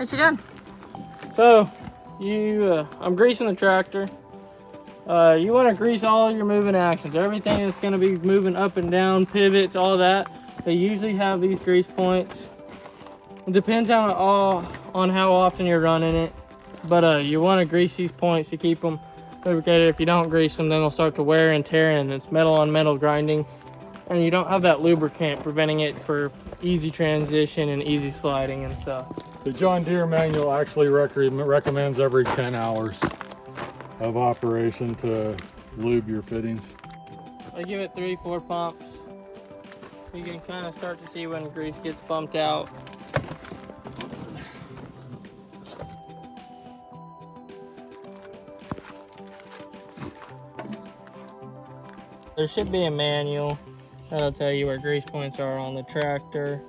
What you doing? So, I'm greasing the tractor. You want to grease all your moving actions, everything that's going to be moving up and down, pivots, all that. They usually have these grease points. It depends on how often you're running it, but you want to grease these points to keep them lubricated. If you don't grease them, then they'll start to wear and tear, and it's metal on metal grinding, and you don't have that lubricant preventing it for easy transition and easy sliding and stuff. The John Deere manual actually recommends every 10 hours of operation to lube your fittings. I give it 3-4 pumps. You can kind of start to see when grease gets bumped out. There should be a manual that'll tell you where grease points are on the tractor.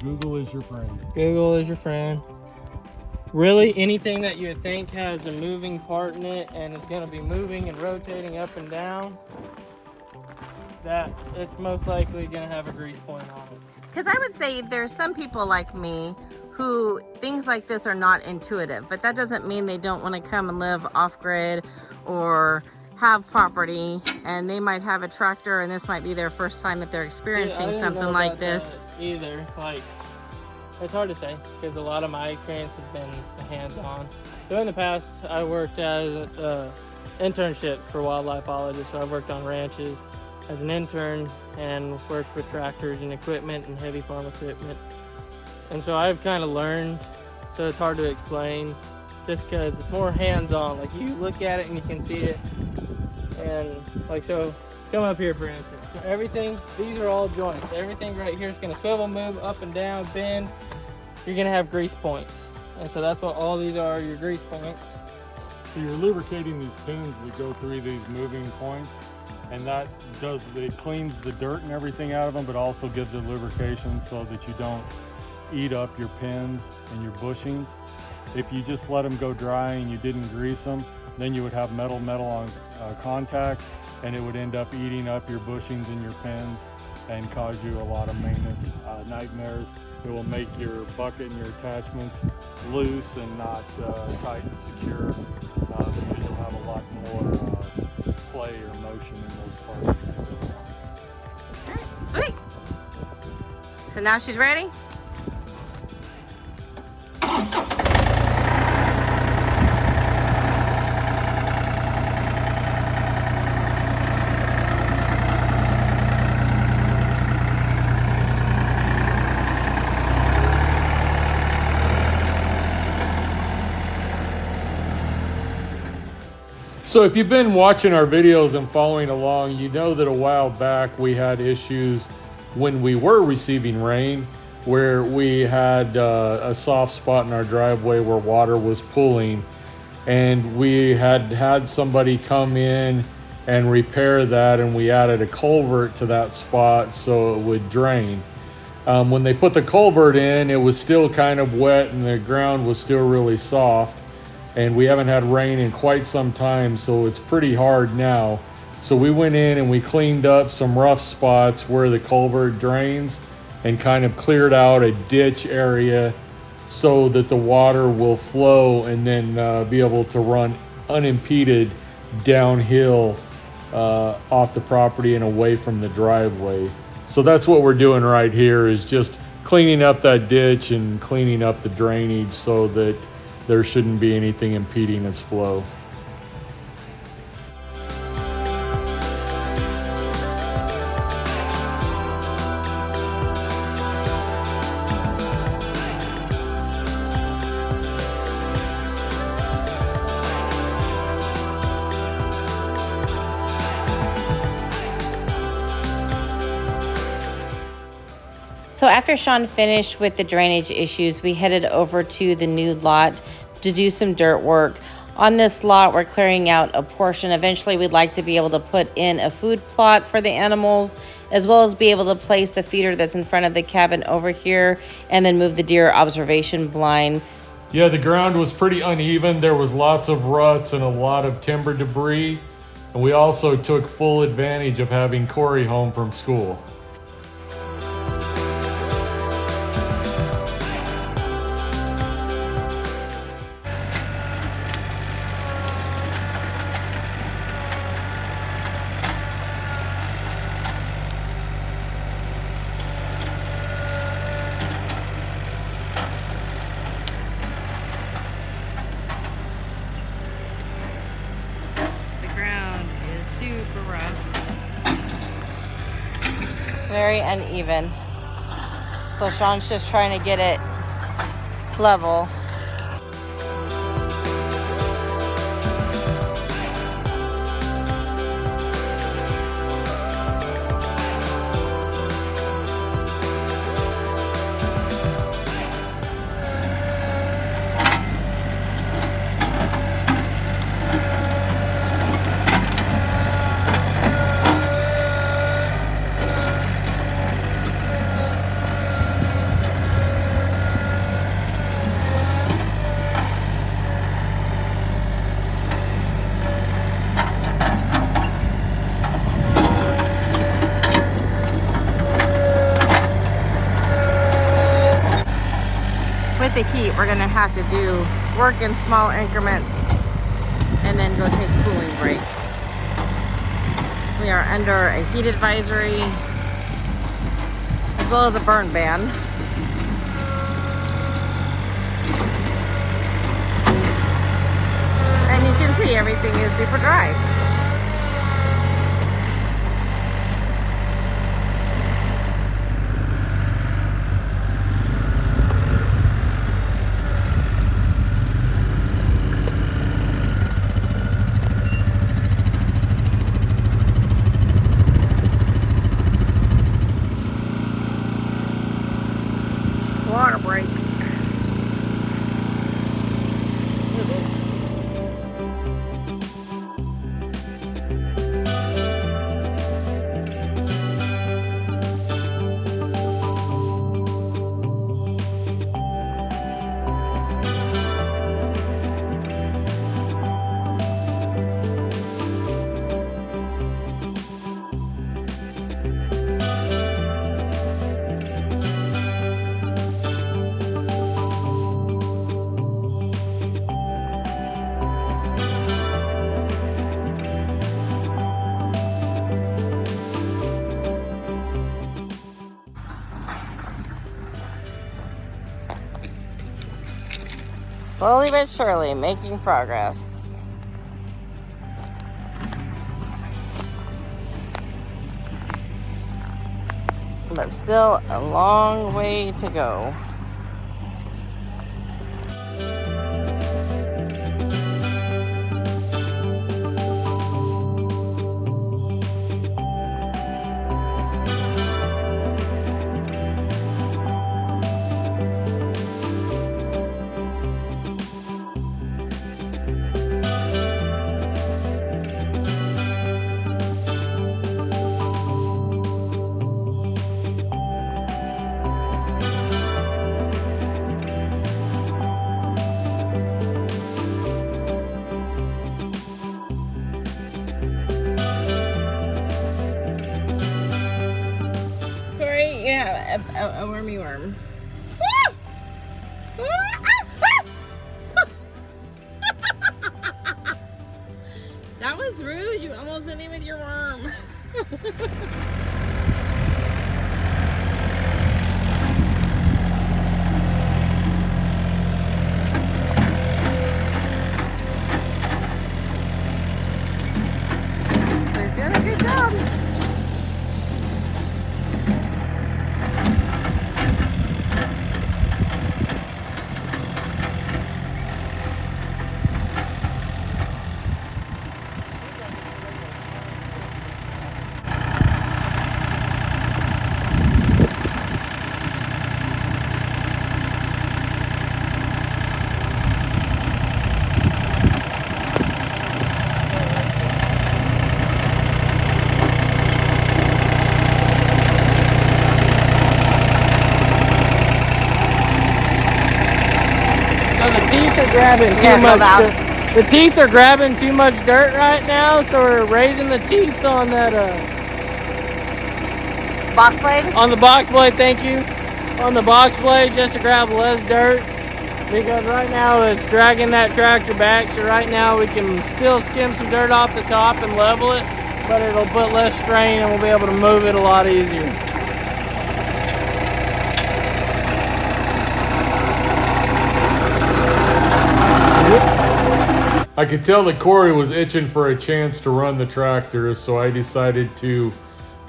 Google is your friend. Google is your friend. Really, anything that you think has a moving part in it and is going to be moving and rotating up and down, that it's most likely going to have a grease point on it. Because I would say there's some people like me who things like this are not intuitive, but that doesn't mean they don't want to come and live off-grid or have property, and they might have a tractor and this might be their first time that they're experiencing something like this. Either, like, it's hard to say because a lot of my experience has been hands-on. So in the past, I worked as internships for wildlife biologists. So I've worked on ranches as an intern and worked with tractors and equipment and heavy farm equipment. And so I've kind of learned, so it's hard to explain just because it's more hands-on. Like you look at it and you can see it. And like, so come up here for instance. So everything, these are all joints. Everything right here is gonna swivel, move up and down, bend. You're gonna have grease points. And so that's what all these are, your grease points. So you're lubricating these pins that go through these moving points, and it cleans the dirt and everything out of them, but also gives it lubrication so that you don't eat up your pins and your bushings. If you just let them go dry and you didn't grease them, then you would have metal on contact, and it would end up eating up your bushings and your pins and cause you a lot of maintenance nightmares. It will make your bucket and your attachments loose and not tight and secure because you'll have a lot more play or motion in those parts. All right, sweet. So now she's ready? So if you've been watching our videos and following along, you know that a while back we had issues when we were receiving rain where we had a soft spot in our driveway where water was pooling, and we had somebody come in and repair that, and we added a culvert to that spot so it would drain. When they put the culvert in, it was still kind of wet and the ground was still really soft. And we haven't had rain in quite some time, so it's pretty hard now. So we went in and we cleaned up some rough spots where the culvert drains and kind of cleared out a ditch area so that the water will flow and then be able to run unimpeded downhill off the property and away from the driveway. So that's what we're doing right here, is just cleaning up that ditch and cleaning up the drainage so that there shouldn't be anything impeding its flow. So after Sean finished with the drainage issues, we headed over to the new lot to do some dirt work. On this lot, we're clearing out a portion. Eventually, we'd like to be able to put in a food plot for the animals, as well as be able to place the feeder that's in front of the cabin over here, and then move the deer observation blind. Yeah, the ground was pretty uneven. There was lots of ruts and a lot of timber debris. And we also took full advantage of having Corey home from school. Very uneven. So Sean's just trying to get it level. With the heat, we're gonna have to do work in small increments and then go take cooling breaks. We are under a heat advisory as well as a burn ban. And you can see everything is super dry. Water break. Slowly but surely making progress. But still a long way to go. Corey, you have a wormy worm. That was rude. You almost hit me with your worm. He's doing a good job. Grabbing too much dirt. The teeth are grabbing too much dirt right now, so we're raising the teeth on that Box blade? on the box blade, thank you. On the box blade just to grab less dirt, because right now it's dragging that tractor back, so right now we can still skim some dirt off the top and level it, but it'll put less strain and we'll be able to move it a lot easier. I could tell that Corey was itching for a chance to run the tractor, so I decided to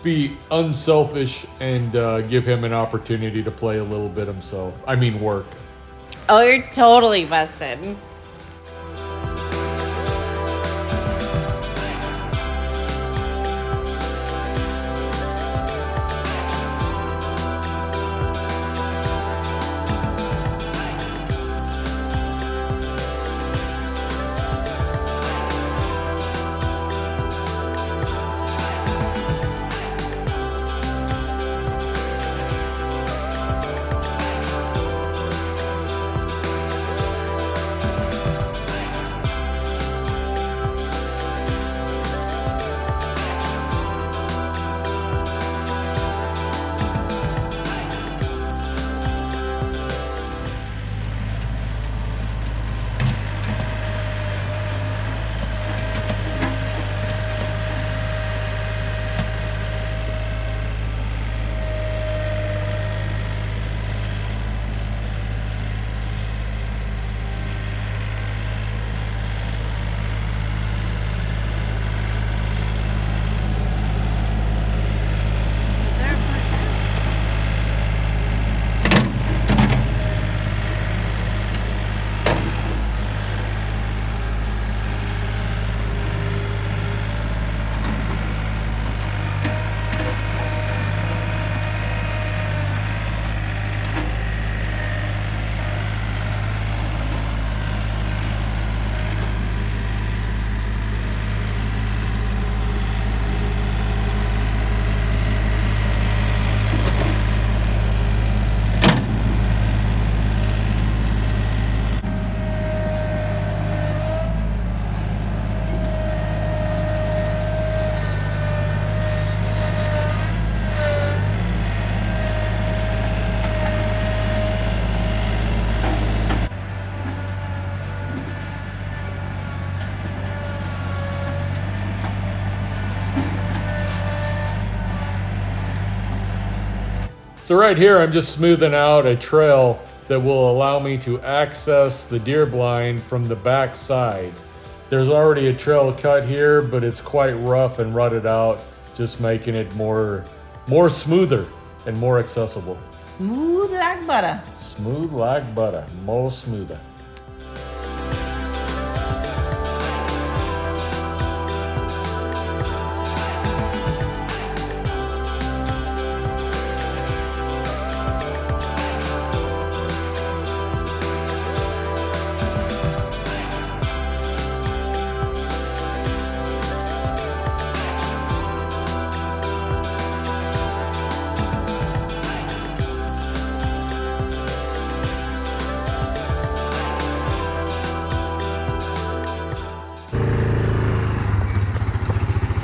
be unselfish and give him an opportunity to play a little bit himself. I mean, work. Oh, you're totally busted. So right here, I'm just smoothing out a trail that will allow me to access the deer blind from the back side. There's already a trail cut here, but it's quite rough and rutted out, just making it more smoother and more accessible. Smooth like butter. Smooth like butter, more smoother.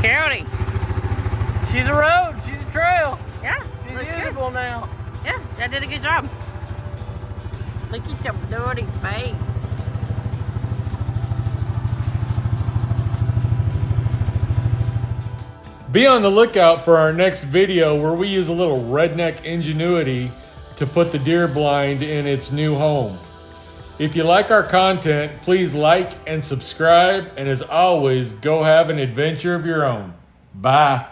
County. She's a road. She's a trail. Yeah, She's looks usable good. now. Yeah, that did a good job. Look at your dirty face. Be on the lookout for our next video where we use a little redneck ingenuity to put the deer blind in its new home. If you like our content, please like and subscribe, and as always, go have an adventure of your own. Bye.